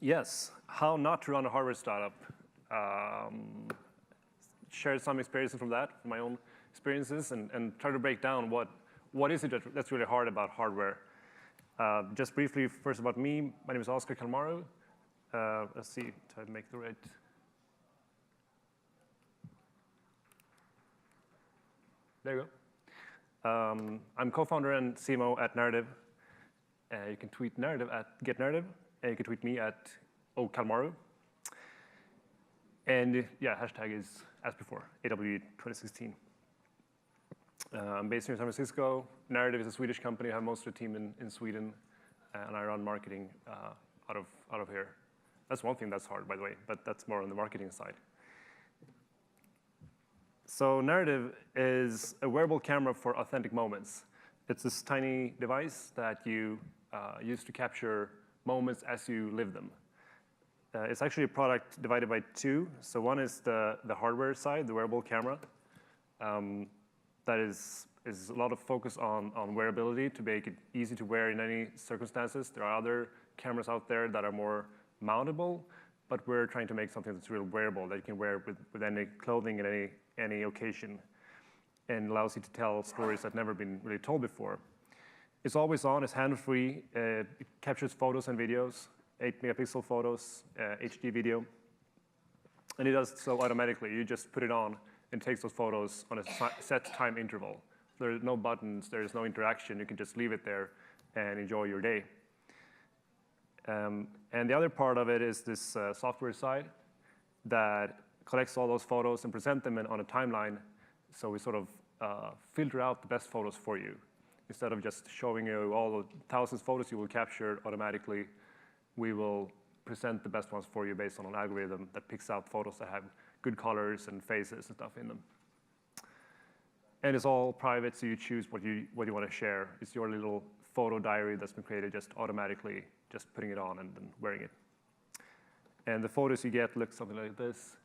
Yes, how not to run a hardware startup. Share some experiences from that, from my own experiences, and try to break down what is it that's really hard about hardware. Just briefly, first about me. My name is Oskar Kalmaru. Let's see, try to make the right. There you go. I'm co-founder and CMO at Narrative. You can tweet Narrative at @getNarrative, and you can tweet me at @okalmaru. And yeah, hashtag is, as before, AW 2016. I'm based here in San Francisco. Narrative is a Swedish company. I have most of the team in Sweden, and I run marketing out of here. That's one thing that's hard, by the way, but that's more on the marketing side. So Narrative is a wearable camera for authentic moments. It's this tiny device that you use to capture moments as you live them. It's actually a product divided by two. So one is the hardware side, the wearable camera. That is a lot of focus on wearability to make it easy to wear in any circumstances. There are other cameras out there that are more mountable, but we're trying to make something that's real wearable that you can wear with any clothing at any occasion, and allows you to tell stories that never been really told before. It's always on, it's hands-free, it captures photos and videos, 8-megapixel photos, HD video, and it does so automatically. You just put it on and takes those photos on a set time interval. There are no buttons, there is no interaction. You can just leave it there and enjoy your day. And the other part of it is this software side that collects all those photos and present them on a timeline. So we sort of filter out the best photos for you. Instead of just showing you all the thousands of photos you will capture automatically, we will present the best ones for you based on an algorithm that picks out photos that have good colors and faces and stuff in them. And it's all private, so you choose what you want to share. It's your little photo diary that's been created just automatically, just putting it on and then wearing it. And the photos you get look something like this.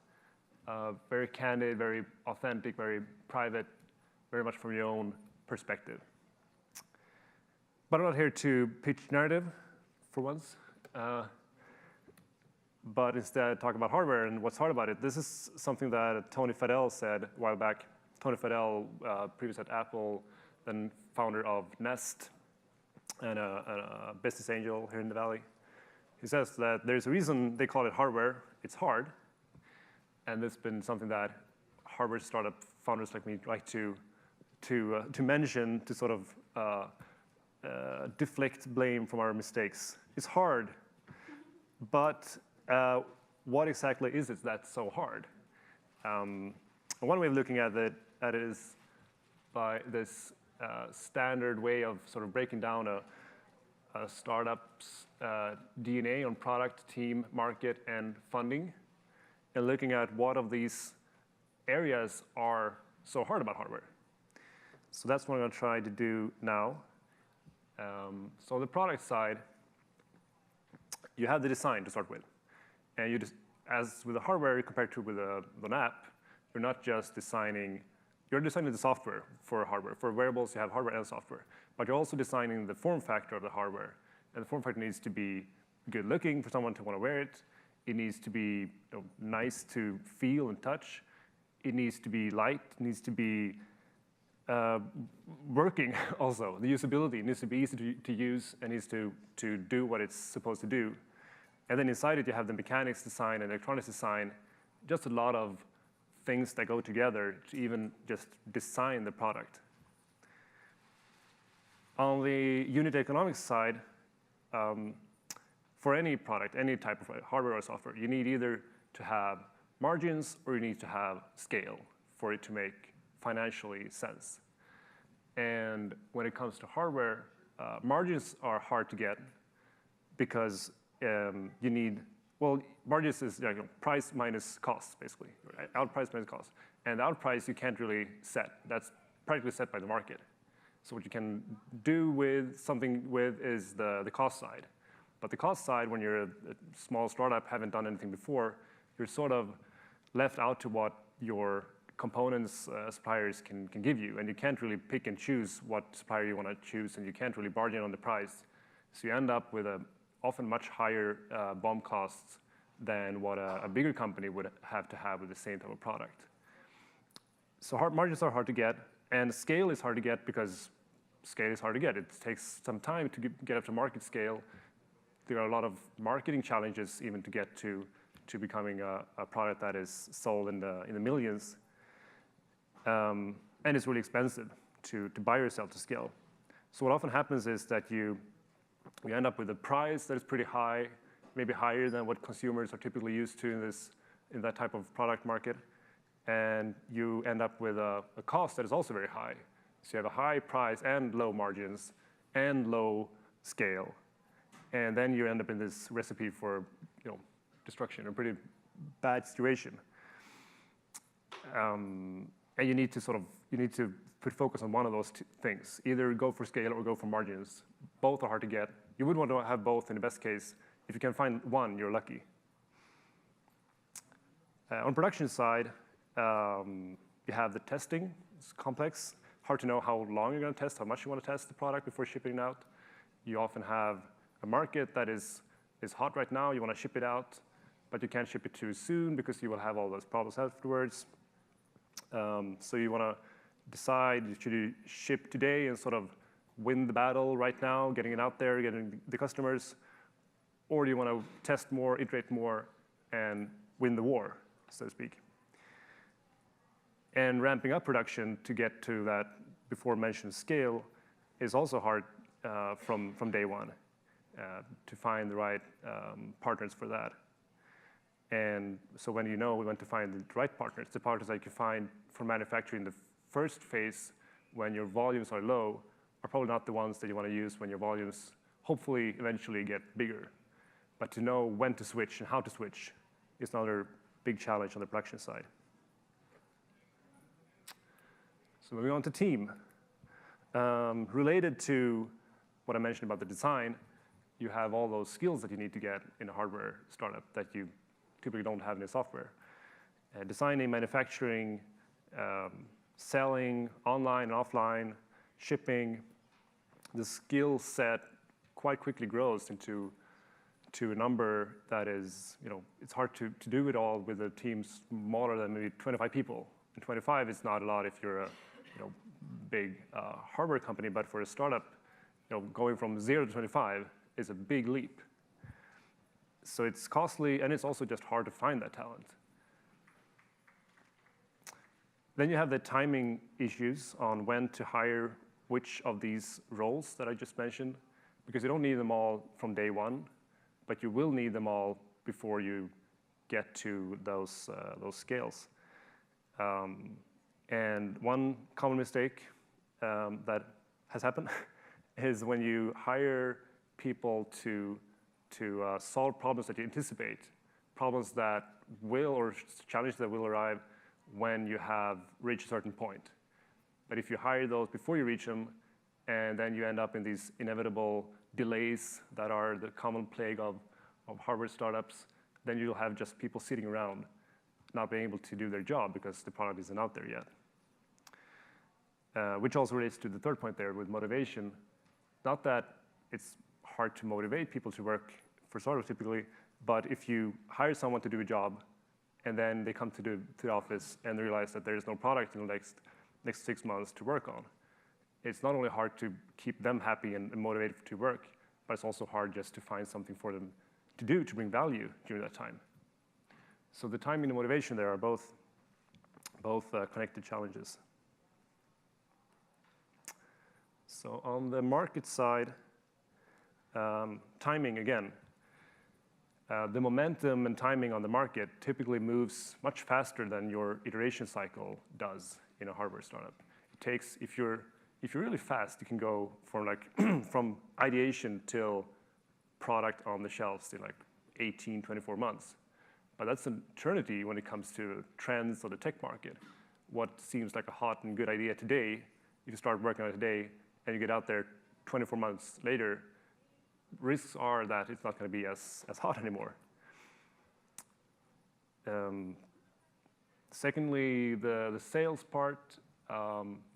Very candid, very authentic, very private, very much from your own perspective. But I'm not here to pitch Narrative for once, but instead talk about hardware and what's hard about it. This is something that Tony Fadell said a while back. Tony Fadell, previous at Apple, then founder of Nest, and a business angel here in the Valley. He says that there's a reason they call it hardware. It's hard. And it's been something that hardware startup founders like me like to mention to sort of deflect blame from our mistakes. It's hard, but what exactly is it that's so hard? One way of looking at it is by this standard way of sort of breaking down a startup's DNA on product, team, market, and funding, and looking at what of these areas are so hard about hardware. So that's what I'm going to try to do now. So on the product side, you have the design to start with. And you just, as with the hardware compared to with an app, you're not just designing, you're designing the software for hardware. For wearables, you have hardware and software. But you're also designing the form factor of the hardware. And the form factor needs to be good looking for someone to want to wear it. It needs to be nice to feel and touch. It needs to be light. It needs to be working also. The usability needs to be easy to use and needs to do what it's supposed to do. And then inside it, you have the mechanics design and electronics design, just a lot of things that go together to even just design the product. On the unit economics side, for any product, any type of hardware or software, you need either to have margins or you need to have scale for it to make financially sense. And when it comes to hardware, margins are hard to get because you need, well, margins is price minus cost, basically, right? Outprice minus cost. And the outprice you can't really set. That's practically set by the market. So what you can do with something is the cost side. But the cost side, when you're a small startup, haven't done anything before, you're sort of left out to what your components suppliers can give you. And you can't really pick and choose what supplier you want to choose, and you can't really bargain on the price. So you end up with a often much higher BOM costs than what a bigger company would have to have with the same type of product. So margins are hard to get, and scale is hard to get because scale is hard to get. It takes some time to get up to market scale. There are a lot of marketing challenges even to get to becoming a product that is sold in the millions. And it's really expensive to buy yourself to scale. So what often happens is that you end up with a price that is pretty high, maybe higher than what consumers are typically used to in that type of product market. And you end up with a cost that is also very high. So you have a high price and low margins and low scale. And then you end up in this recipe for destruction, a pretty bad situation. And you need to put focus on one of those two things. Either go for scale or go for margins. Both are hard to get. You would want to have both in the best case. If you can find one, you're lucky. On production side, you have the testing. It's complex. Hard to know how long you're going to test, how much you want to test the product before shipping it out. You often have a market that is hot right now. You want to ship it out, but you can't ship it too soon because you will have all those problems afterwards. So you want to decide, should you ship today and sort of win the battle right now, getting it out there, getting the customers, or do you want to test more, iterate more, and win the war, so to speak? And ramping up production to get to that before mentioned scale is also hard from day one to find the right partners for that. And so when we want to find the right partners, the partners that you find for manufacturing the first phase when your volumes are low are probably not the ones that you want to use when your volumes hopefully eventually get bigger. But to know when to switch and how to switch is another big challenge on the production side. So moving on to team. Related to what I mentioned about the design, you have all those skills that you need to get in a hardware startup that you typically don't have in a software. Designing, manufacturing, selling, online and offline, shipping. The skill set quite quickly grows into a number that is, it's hard to do it all with a team smaller than maybe 25 people. And 25 is not a lot if you're a big hardware company, but for a startup, going from 0 to 25 is a big leap. So it's costly, and it's also just hard to find that talent. Then you have the timing issues on when to hire which of these roles that I just mentioned, because you don't need them all from day one, but you will need them all before you get to those scales. And one common mistake that has happened is when you hire people to solve problems that you anticipate, problems that will, or challenges that will arrive when you have reached a certain point. But if you hire those before you reach them, and then you end up in these inevitable delays that are the common plague of hardware startups, then you'll have just people sitting around not being able to do their job because the product isn't out there yet. Which also relates to the third point there with motivation. Not that it's hard to motivate people to work for startups typically, but if you hire someone to do a job and then they come to the office and they realize that there is no product in the next 6 months to work on, it's not only hard to keep them happy and motivated to work, but it's also hard just to find something for them to do to bring value during that time. So the timing and motivation there are both connected challenges. So on the market side, timing again. The momentum and timing on the market typically moves much faster than your iteration cycle does in a hardware startup. It takes, if you're really fast, you can go from ideation till product on the shelves in 18, 24 months. But that's an eternity when it comes to trends of the tech market. What seems like a hot and good idea today, if you start working on it today and you get out there 24 months later, risks are that it's not going to be as hot anymore. Secondly, the sales part,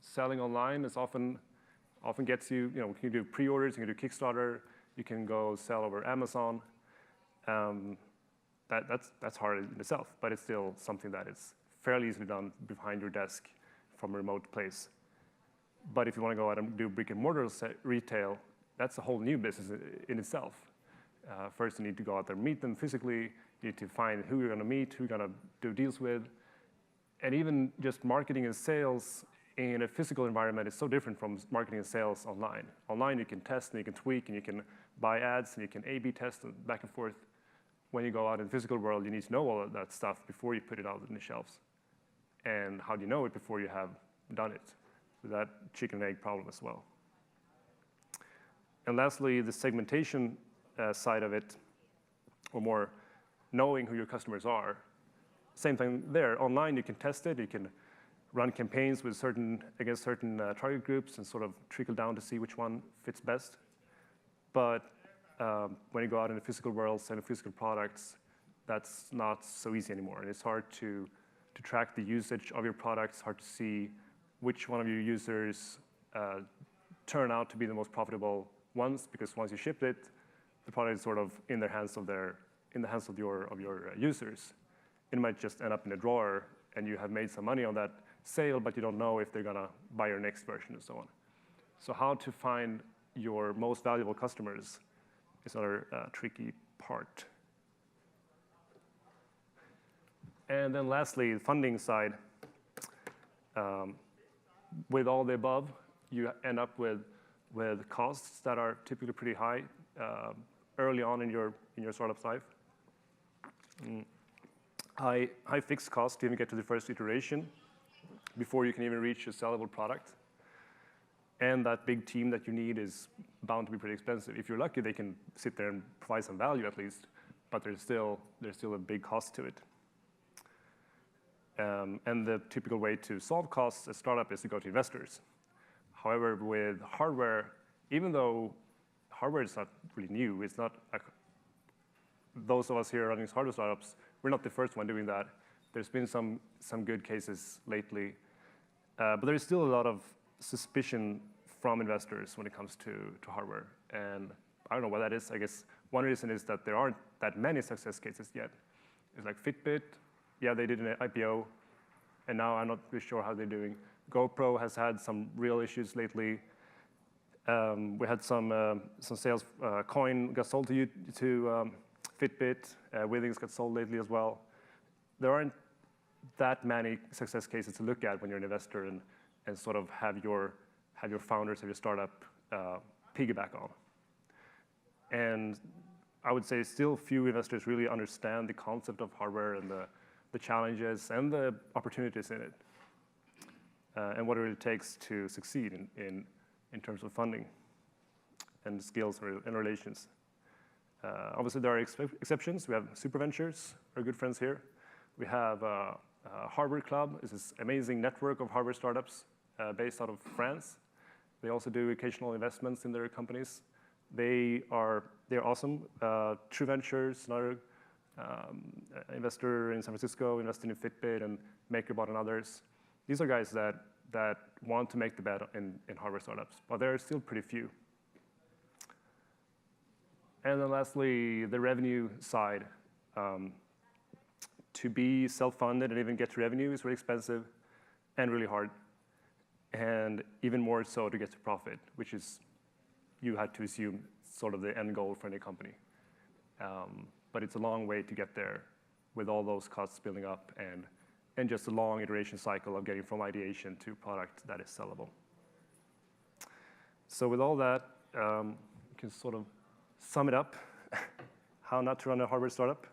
selling online is often gets you, you can do pre-orders, you can do Kickstarter, You can go sell over Amazon. That's hard in itself, but it's still something that is fairly easily done behind your desk from a remote place. But if you want to go out and do brick and mortar retail, that's a whole new business in itself. First, you need to go out there and meet them physically. You need to find who you're going to meet, who you're going to do deals with. And even just marketing and sales in a physical environment is so different from marketing and sales online. Online, you can test and you can tweak and you can buy ads and you can A/B test and back and forth. When you go out in the physical world, you need to know all of that stuff before you put it out on the shelves. And how do you know it before you have done it? So that chicken and egg problem as well. And lastly, the segmentation side of it, or more knowing who your customers are. Same thing there. Online, you can test it. You can run campaigns with against certain target groups and sort of trickle down to see which one fits best. But when you go out in the physical world, selling physical products, that's not so easy anymore. And it's hard to track the usage of your products, hard to see which one of your users turn out to be the most profitable ones, because once you ship it, the product is sort of in the hands of your users. It might just end up in a drawer, and you have made some money on that sale, but you don't know if they're gonna buy your next version and so on. So how to find your most valuable customers is another tricky part. And then lastly, the funding side. With all the above, you end up with costs that are typically pretty high early on in your startup's life. High fixed cost to even get to the first iteration before you can even reach a sellable product. And that big team that you need is bound to be pretty expensive. If you're lucky, they can sit there and provide some value at least, but there's still a big cost to it. And the typical way to solve costs as a startup is to go to investors. However, with hardware, even though hardware is not really new, it's not those of us here running hardware startups, we're not the first one doing that. There's been some good cases lately, but there is still a lot of suspicion from investors when it comes to hardware. And I don't know what that is. I guess one reason is that there aren't that many success cases yet. It's like Fitbit, yeah, they did an IPO, and now I'm not really sure how they're doing. GoPro has had some real issues lately. We had some sales. Coin got sold to Fitbit. Withings got sold lately as well. There aren't that many success cases to look at when you're an investor and sort of have your founders of your startup piggyback on. And I would say still few investors really understand the concept of hardware and the challenges and the opportunities in it, and what it really takes to succeed in terms of funding and skills and relations. Obviously, there are exceptions. We have Super Ventures, our good friends here. We have Hardware Club. This is an amazing network of hardware startups based out of France. They also do occasional investments in their companies. They're awesome. True Ventures, another investor in San Francisco, investing in Fitbit and MakerBot and others. These are guys that want to make the bet in hardware startups, but there are still pretty few. And then lastly, the revenue side. To be self-funded and even get to revenue is really expensive and really hard. And even more so to get to profit, which is, you had to assume, sort of the end goal for any company. But it's a long way to get there with all those costs building up and just a long iteration cycle of getting from ideation to product that is sellable. So with all that, you can sort of sum it up, how not to run a hardware startup.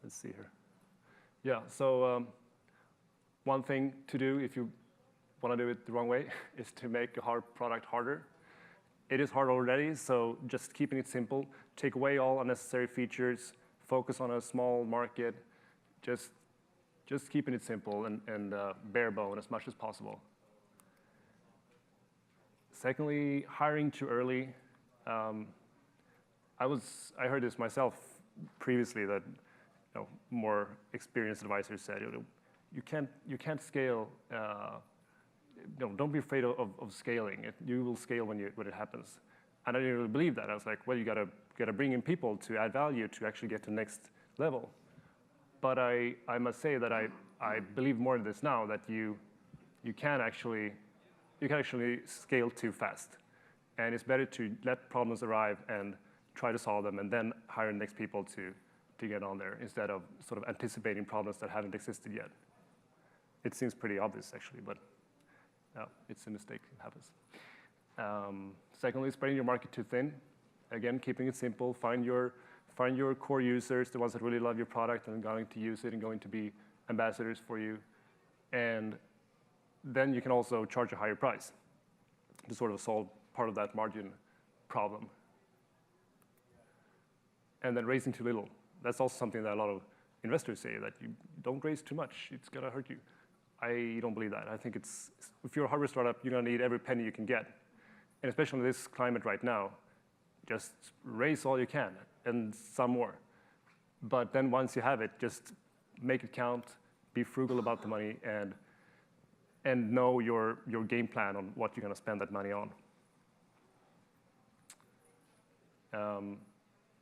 Let's see here. Yeah, so one thing to do if you want to do it the wrong way is to make a hard product harder. It is hard already, so just keeping it simple. Take away all unnecessary features, focus on a small market, just keeping it simple and bare bone as much as possible. Secondly, hiring too early. I heard this myself previously that more experienced advisors said you can't scale don't be afraid of scaling. You will scale when it happens. And I didn't really believe that. I was like, well, you gotta bring in people to add value to actually get to the next level. But I must say that I believe more in this now, that you can actually scale too fast. And it's better to let problems arrive and try to solve them and then hire the next people to get on there instead of sort of anticipating problems that haven't existed yet. It seems pretty obvious, actually, but it's a mistake. It happens. Secondly, spreading your market too thin. Again, keeping it simple. Find your core users, the ones that really love your product and are going to use it and going to be ambassadors for you. And then you can also charge a higher price to sort of solve part of that margin problem. And then raising too little. That's also something that a lot of investors say, that you don't raise too much. It's going to hurt you. I don't believe that. I think if you're a hardware startup, you're going to need every penny you can get. And especially in this climate right now, just raise all you can and some more. But then once you have it, just make it count, be frugal about the money, and know your game plan on what you're going to spend that money on.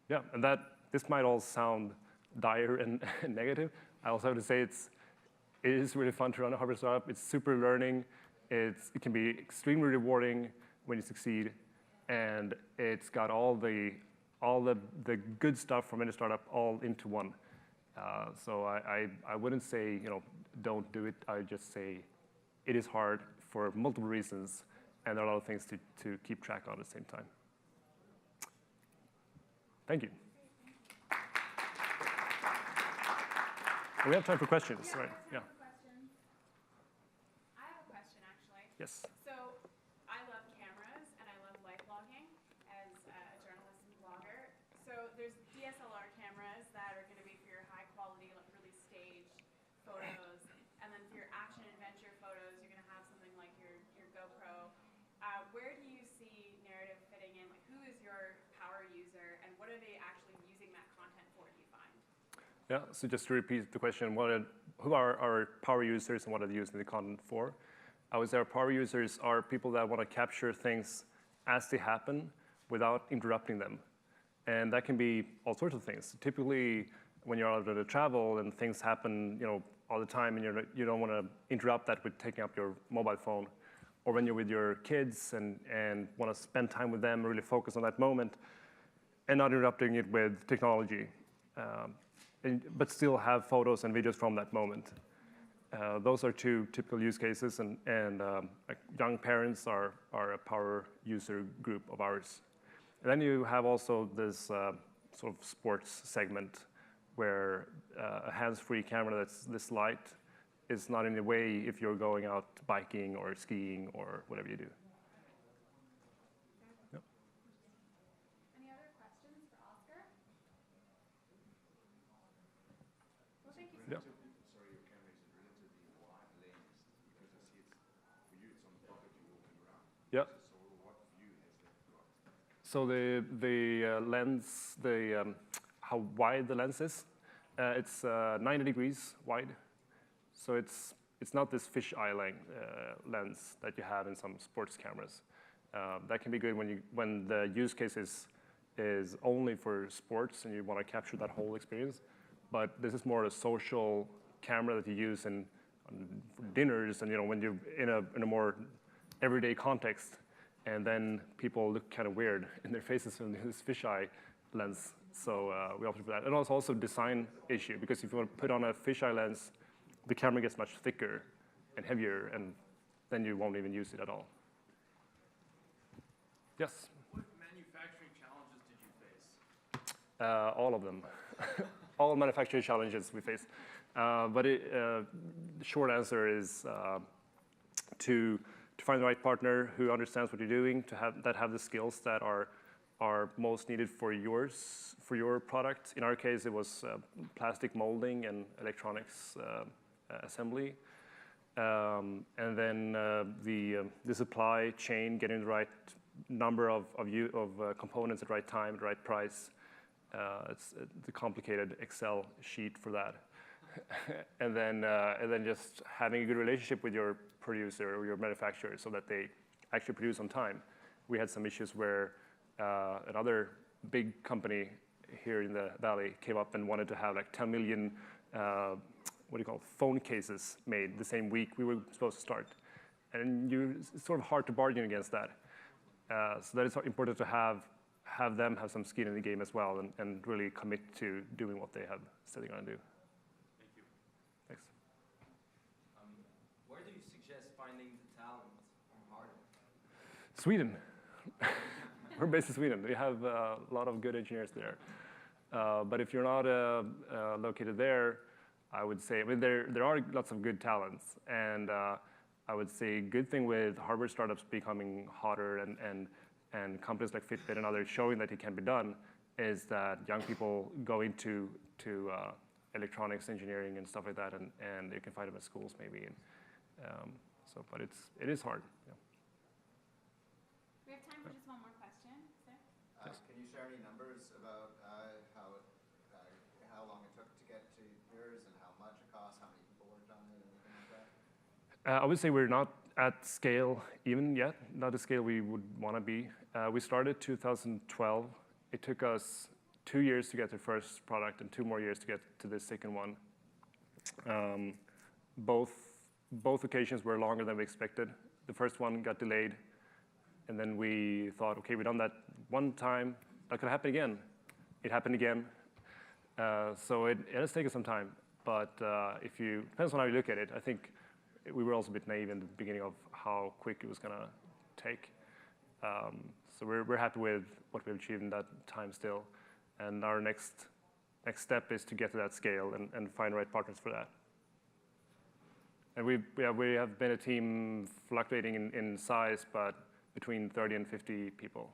Yeah, and this might all sound dire and negative. I also have to say it is really fun to run a hardware startup. It's super learning. It can be extremely rewarding when you succeed, and it's got all the good stuff from any startup all into one. So I wouldn't say don't do it. I would just say it is hard for multiple reasons, and there are a lot of things to keep track on at the same time. Thank you. We have time for questions, right? Yeah. Questions. I have a question, actually. Yes. So I love cameras, and I love life vlogging as a journalist and blogger. So there's DSLR cameras that are going to be for your high-quality, like really staged photos. And then for your action-adventure photos, you're going to have something like your GoPro. Where do you see narrative fitting in? Like, who is your power user, and what are they actually using that content for, do you find? Yeah, so just to repeat the question, who are our power users and what are they using the content for? I would say our power users are people that want to capture things as they happen without interrupting them. And that can be all sorts of things. Typically, when you're out at travel and things happen all the time, and you don't want to interrupt that with taking up your mobile phone, or when you're with your kids and want to spend time with them, really focus on that moment, and not interrupting it with technology. But still have photos and videos from that moment. Those are two typical use cases, and like young parents are a power user group of ours. And then you have also this sort of sports segment where a hands-free camera that's this light is not in the way if you're going out biking or skiing or whatever you do. Yep. Any other questions for Oskar? Well, thank you. Yeah. Sorry, your camera is a relatively wide lens because I see it's, for you, it's on the pocket, you're walking around. Yeah. So what view has that got? So the lens, how wide the lens is, it's 90 degrees wide. So it's not this fisheye lens that you have in some sports cameras. That can be good when the use case is only for sports and you want to capture that whole experience. But this is more a social camera that you use on dinners and when you're in a more everyday context, and then people look kind of weird in their faces from this fisheye lens. So we opted for that. And also a design issue, because if you want to put on a fisheye lens, the camera gets much thicker and heavier, and then you won't even use it at all. Yes? What manufacturing challenges did you face? All of them. All manufacturing challenges we face. But the short answer is to find the right partner who understands what you're doing, that have the skills that are most needed for your product. In our case, it was plastic molding and electronics assembly. And then the supply chain, getting the right number of components at the right time, at the right price. It's a complicated Excel sheet for that. and then just having a good relationship with your producer or your manufacturer so that they actually produce on time. We had some issues where another big company here in the Valley came up and wanted to have like 10 million phone cases made the same week we were supposed to start. And it's sort of hard to bargain against that. So that it's important to have them have some skin in the game as well and really commit to doing what they have said they're going to do. Thank you. Thanks. Where do you suggest finding the talent from Harvard? Sweden. We're based in Sweden. We have a lot of good engineers there. But if you're not located there, I would say, there are lots of good talents. And I would say good thing with hardware startups becoming hotter and companies like Fitbit and others showing that it can be done is that young people go into electronics engineering and stuff like that, and you can find them at schools maybe. But it is hard. Yeah. We have time for just one more question. Sir? Can you share any numbers about how long it took to get to yours and how much it cost, how many people worked on it, anything like that? I would say we're not at scale even yet, not the scale we would want to be. We started 2012. It took us 2 years to get the first product and 2 more years to get to the second one. Both occasions were longer than we expected. The first one got delayed, and then we thought, okay, we've done that one time, that could happen again. It happened again. So it has taken some time, but depends on how you look at it. I think we were also a bit naive in the beginning of how quick it was going to take. So we're happy with what we've achieved in that time still. And our next step is to get to that scale and find the right partners for that. And we have been a team fluctuating in size, but between 30 and 50 people.